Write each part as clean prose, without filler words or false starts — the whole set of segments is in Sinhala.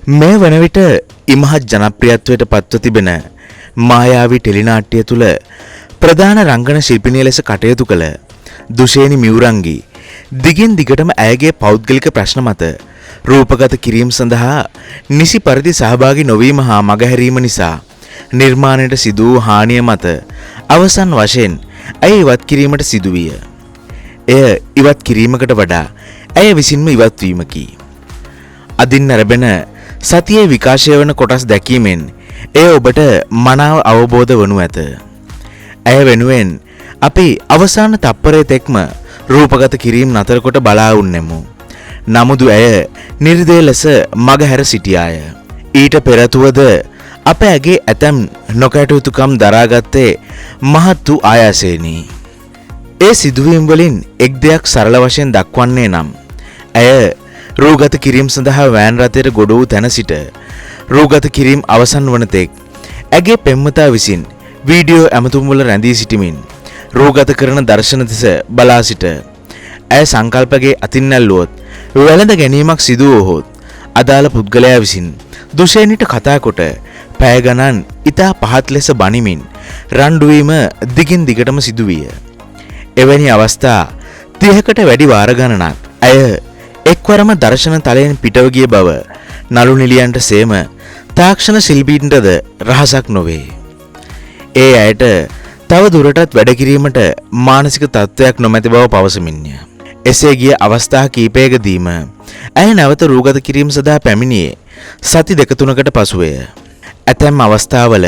මේ වන විට ඉමහත් ජනප්‍රියත්වයට පත්ව තිබෙන මායාවී ටෙලිනාට්‍ය තුල ප්‍රධාන රංගන ශිල්පිනිය ලෙස කටයුතු කළ දුෂේනි මියුරංගි දිගින් දිගටම ඇයගේ පෞද්ගලික ප්‍රශ්න මත රූපගත කිරීම සඳහා නිසි පරිදි සහභාගී නොවීම හා මගහැරීම නිසා නිර්මාණයට සිදු වූ හානිය මත අවසන් වශයෙන් ඇය ඉවත් කිරීමට සිදු විය. එය ඉවත් කිරීමකට වඩා ඇය විසින්ම ඉවත් වීමකි. අදින් ලැබෙන සතියේ විකාශය වන කොටස් දැකීමෙන් එය ඔබට මනාව අවබෝධ වනු ඇත. ඇය වෙනුවෙන් අපි අවසාන තප්පරයේ තෙක්ම රූපගත කිරීම නතර කොට බලා උන්නෙමු. නමුදු ඇය නිර්දය ලෙස මගහැර සිටියාය. ඊට පෙරතුවද අප ඇගේ ඇතැම් නොකැටයුතුකම් දරාගත්තේ මහත් වූ ආයාසයෙනි. ඒ සිදුවීම් වලින් එක් දෙයක් සරල වශයෙන් දක්වන්නේ නම් ඇය රූගත කිරීම සඳහා වෑන් රථයට ගොඩ වූ තැන සිට රූගත කිරීම අවසන් වන තෙක් ඇගේ පෙම්වතා විසින් වීඩියෝ ඇමතුම් වල රැඳී සිටිමින් රූගත කරන දර්ශන දෙස බලා සිට ඇය සංකල්පගේ අතින් ඇල්ලුවොත් වැළඳ ගැනීමක් සිදු වුවහොත් අදාළ පුද්ගලයා විසින් දුෂේනිට කතා කොට පැය ගණන් ඉතා පහත් ලෙස බනිමින් රණ්ඩු වීම දිගින් දිගටම සිදු විය. එවැනි අවස්ථා 30කට වැඩි වාර ගණනක් ඇය එක්වරම දර්ශන තලයෙන් පිටව ගිය බව නළු නිලියන්ට සේම තාක්ෂණ ශිල්පීන්ටද රහසක් නොවේ. ඒ අයට තව දුරටත් වැඩ කිරීමට මානසික තත්ත්වයක් නොමැති බව පවසමින්ය. එසේ ගිය අවස්ථා කීපයකදීම ඇය නැවත රූගත කිරීම සඳහා පැමිණියේ සති දෙක තුනකට පසුවය. ඇතැම් අවස්ථාවල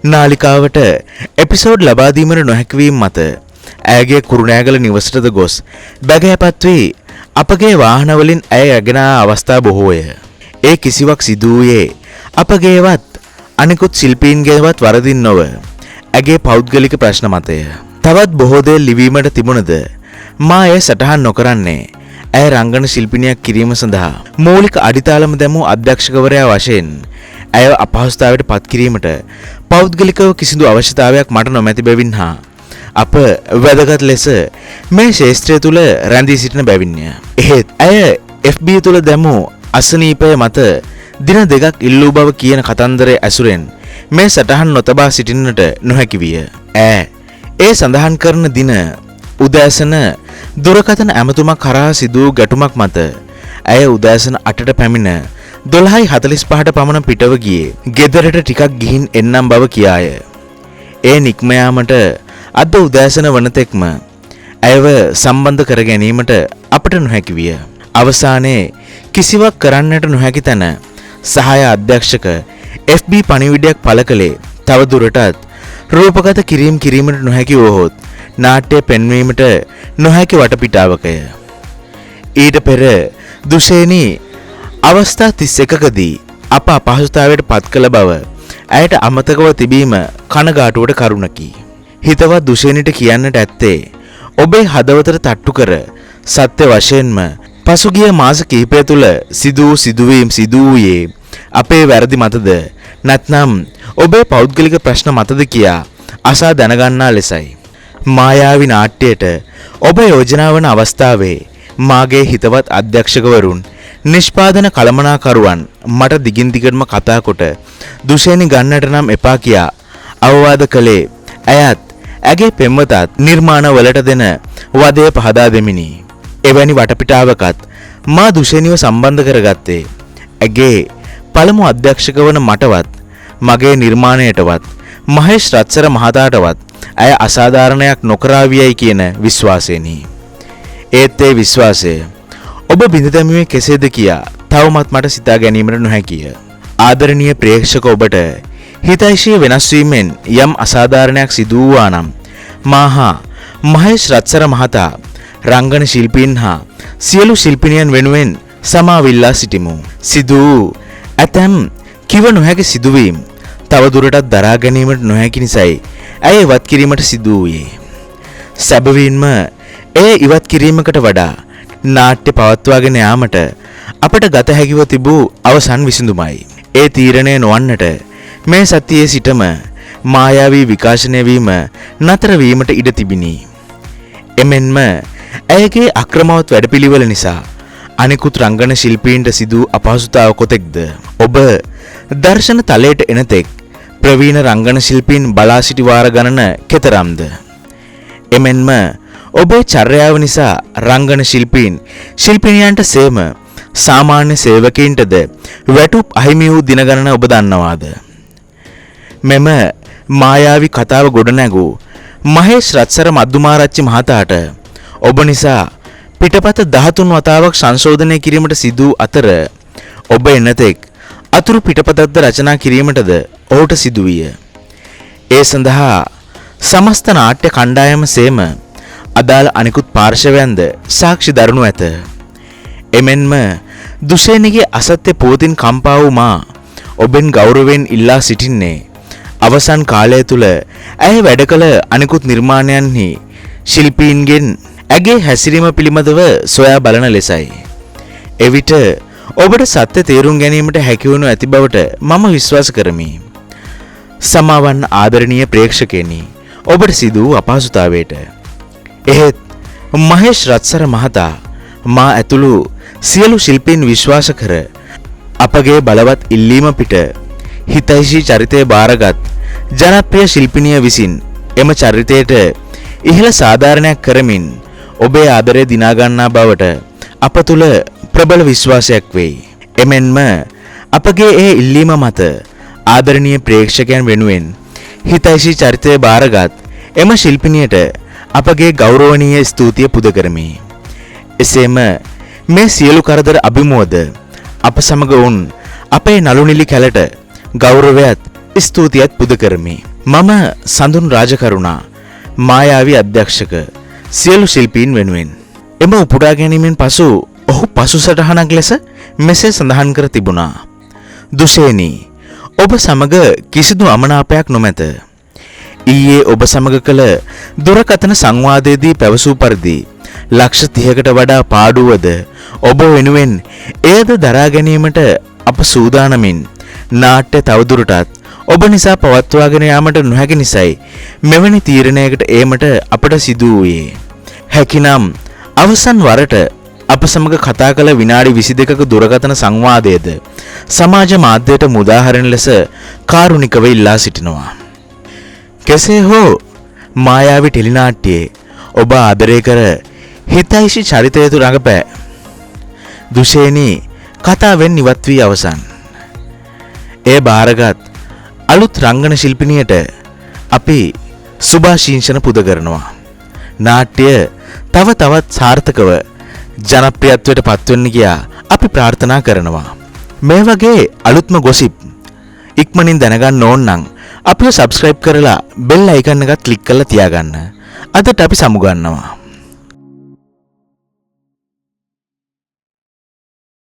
නාලිකාවට එපිසෝඩ් ලබා දීමට නොහැකිවීම මත ඇයගේ කුරුණෑගල නිවසටද ගොස් බැගෑපත් වී අපගේ වාහනවලින් ඇය රැගෙන අවස්ථා බොහෝය. ඒ කිසිවක් සිදු වූයේ අපගේවත් අනිකුත් ශිල්පීන්ගේවත් වරදින් නොව ඇගේ පෞද්ගලික ප්‍රශ්න මතය. තවත් බොහෝ දේ ලිවීමට තිබුණද මා එය සටහන් නොකරන්නේ ඇය රංගන ශිල්පිනියක් කිරීම සඳහා මූලික අඩිතාලම දැමූ අධ්‍යක්ෂකවරයා වශයෙන් ඇය අපහසුතාවයට පත් කිරීමට පෞද්ගලිකව කිසිදු අවශ්‍යතාවයක් මට නොමැති බැවින් හා අප වැදගත් ලෙස මේ ශාස්ත්‍රය තුල රැඳී සිටින බැවින්ය. එහෙත් ඇය FB තුල දැමූ අසනීපය මත දින දෙකක් ඉල්ලූ බව කියන කතන්දරය ඇසුරෙන් මේ සටහන් නොතබා සිටින්නට නොහැකි විය. ඒ සඳහන් කරන දින උදෑසන දුරකථන ඇමතුමක් කරා සිදු වූ ගැටුමක් මත ඇය උදෑසන 8ට පැමිණ 12:45ට පමණ පිටව ගියේ ගෙදරට ටිකක් ගිහින් එන්නම් බව කියාය. ඒ නික්ම යාමට අද උදෑසන වනතෙක්ම ඇයව සම්බන්ධ කර ගැනීමට අපට නොහැකි විය. අවසානයේ කිසිවක් කරන්නට නොහැකි තැන සහාය අධ්‍යක්ෂක FB පණිවිඩයක් පළ කළේ තව දුරටත් රූපගත කිරීමට නොහැකි වුවහොත් නාට්‍ය පෙන්වීමට නොහැකි වටපිටාවකය. ඊට පෙර දුෂේනි අවස්ථා 31කදී අප අපහසුතාවයට පත් කළ බව ඇයට අමතකව තිබීම කනගාටුවට කරුණකි. හිතවත් දුෂේනිට කියන්නට ඇත්තේ ඔබේ හදවතට තට්ටු කර සත්‍ය වශයෙන්ම පසුගිය මාස කිහිපය තුළ සිදුවීම් සිදු වූයේ අපේ වැරදි මතද නැත්නම් ඔබේ පෞද්ගලික ප්‍රශ්න මතද කියා අසා දැනගන්නා ලෙසයි. මායාවී නාට්‍යයට ඔබ යෝජනා වන අවස්ථාවේ මාගේ හිතවත් අධ්‍යක්ෂකවරුන් නිෂ්පාදන කළමනාකරුවන් මට දිගින් දිගටම කතා කොට දුෂේනි ගන්නට නම් එපා කියා අවවාද කළේ ඇයත් ඇගේ පෙම්වතත් නිර්මාණවලට දෙන වදය පහදා දෙමිනි. එවැනි වටපිටාවකත් මා දුෂේනිව සම්බන්ධ කරගත්තේ ඇගේ පළමු අධ්‍යක්ෂක වන මටවත් මගේ නිර්මාණයටවත් මහේෂ් රත්සර මහතාටවත් ඇය අසාධාරණයක් නොකරාවියයි කියන විශ්වාසයෙනි. ඒත් ඒ විශ්වාසය ඔබ බිඳ දැමුවේ කෙසේද කියා තවමත් මට සිතා ගැනීමට නොහැකිය. ආදරණීය ප්‍රේක්ෂක ඔබට හිතයිශී වෙනස් වීමෙන් යම් අසාධාරණයක් සිදු වූවා නම් මාහා මහේෂ් රත්සර මහතා රංගන ශිල්පීන් හා සියලු ශිල්පිනියන් වෙනුවෙන් සමාවිල්ලා සිටිමු. සිදු ඇතැම් කිව නොහැකි සිදුවීම් තවදුරටත් දරා ගැනීමට නොහැකි නිසායි ඇය ඉවත් කිරීමට සිදු වූයේ. සැබවින්ම එය ඉවත් කිරීමකට වඩා නාට්‍ය පවත්වාගෙන යාමට අපට ගත හැකිව තිබූ අවසන් විසඳුමයි. ඒ තීරණය නොවන්නට මේ සතියේ සිටම මායාවී විකාශනය වීම නතර වීමට ඉඩ තිබිනි. එමෙන්ම ඇයගේ අක්‍රමවත් වැඩපිළිවෙල නිසා අනෙකුත් රංගන ශිල්පීන්ට සිදු අපහසුතාව කොතෙක්ද ඔබ දර්ශන තලයට එනතෙක් ප්‍රවීණ රංගන ශිල්පීන් බලා සිටි වාර ගණන කෙතරම්ද? එමෙන්ම ඔබේ චර්යාව නිසා රංගන ශිල්පිනියන්ට සේම සාමාන්‍ය සේවකයින්ටද වැටුප් අහිමි වූ දින ගණන ඔබ දන්නවාද? මෙම මායාවී කතාව ගොඩනැගූ මහේෂ් රත්සර මද්දුමාරච්චි මහතාට ඔබ නිසා පිටපත 13 වතාවක් සංශෝධනය කිරීමට සිදු අතර ඔබ එනතෙක් අතුරු පිටපතක්ද රචනා කිරීමටද ඔහුට සිදු විය. ඒ සඳහා සමස්ත නාට්‍ය කණ්ඩායම සේම අදාළ අනිකුත් පාර්ශවයන්ද සාක්ෂි දරනු ඇත. එමෙන්ම දුෂේනිගේ අසත්‍ය පුවතින් කම්පා වූ මා ඔබෙන් ගෞරවයෙන් ඉල්ලා සිටින්නේ අවසන් කාලය තුල ඇය වැඩ කළ අනිකුත් නිර්මාණයන්හි ශිල්පීන්ගෙන් ඇගේ හැසිරීම පිළිබඳව සොයා බලන ලෙසයි. එවිට ඔබට සත්‍ය තේරුම් ගැනීමට හැකිවනු ඇති බවට මම විශ්වාස කරමි. සමාවන්න ආදරණීය ප්‍රේක්ෂකයනි, ඔබට සිදු වූ අපහසුතාවයට. එහෙත් මහේෂ් රත්සර මහතා මා ඇතුළු සියලු ශිල්පීන් විශ්වාස කර අපගේ බලවත් ඉල්ලීම පිට හිතයිෂී චරිතය බාරගත් ජනප්‍රිය ශිල්පිනිය විසින් එම චරිතයට ඉහළ සාධාරණයක් කරමින් ඔබේ ආදරය දිනා ගන්නා බවට අප තුල ප්‍රබල විශ්වාසයක් වෙයි. එමෙන්ම අපගේ ඒ ඉල්ලීම මත ආදරණීය ප්‍රේක්ෂකයන් වෙනුවෙන් හිතයිෂී චරිතය බාරගත් එම ශිල්පිනියට අපගේ ගෞරවනීය ස්තුතිය පුද කරමි. එසේම මේ සියලු කරදර අභිමුවද අප සමග වුන් අපේ නළුනිලි කැලට ගෞරවයත් ස්තුතියත් පුද කරමි. මම සඳුන් රාජකරුණා මායාවී අධ්‍යක්ෂක සියලු ශිල්පීන් වෙනුවෙන් එම උපුටා ගැනීමෙන් පසු ඔහු පසුසටහනක් ලෙස මෙසේ සඳහන් කර තිබුණා. දුෂේනි, ඔබ සමග කිසිදු අමනාපයක් නොමැත. ඊයේ ඔබ සමග කළ දුරකථන සංවාදයේදී පැවසූ පරිදි ලක්ෂ 30කට වඩා පාඩුවද ඔබ වෙනුවෙන් එයද දරා ගැනීමට අප සූදානමින් නාට්‍ය තවදුරටත් ඔබ නිසා පවත්වාගෙන යාමට නොහැකි නිසයි මෙවැනි තීරණයකට ඒමට අපට සිදු වූයේ. හැකිනම් අවසන් වරට අප සමග කතා කළ විනාඩි 22ක දුරකථන සංවාදයේද සමාජ මාධ්‍යයට මුදාහරින ලෙස කාරුණිකව ඉල්ලා සිටිනවා. කෙසේ හෝ මායාවී ටෙලිනාට්‍යයේ ඔබ ආදරය කර හිතයිෂි චරිතය තුළ රඟපෑ දුෂේනි කතාවෙන් ඉවත් වී අවසන්. ඒ බාරගත් අලුත් රංගන ශිල්පිනියට අපි සුභාශිංසන පුද කරනවා. නාට්‍ය තව තවත් සාර්ථකව ජනප්‍රියත්වයට පත්වෙන්න කියා අපි ප්‍රාර්ථනා කරනවා. මේ වගේ අලුත්ම ගොසිප් ඉක්මනින් දැනගන්න ඕන නම් අපිව සබ්ස්ක්‍රයිබ් කරලා බෙල් අයිකන් එක ක්ලික් කරලා තියාගන්න. අදට අපි සමු ගන්නවා.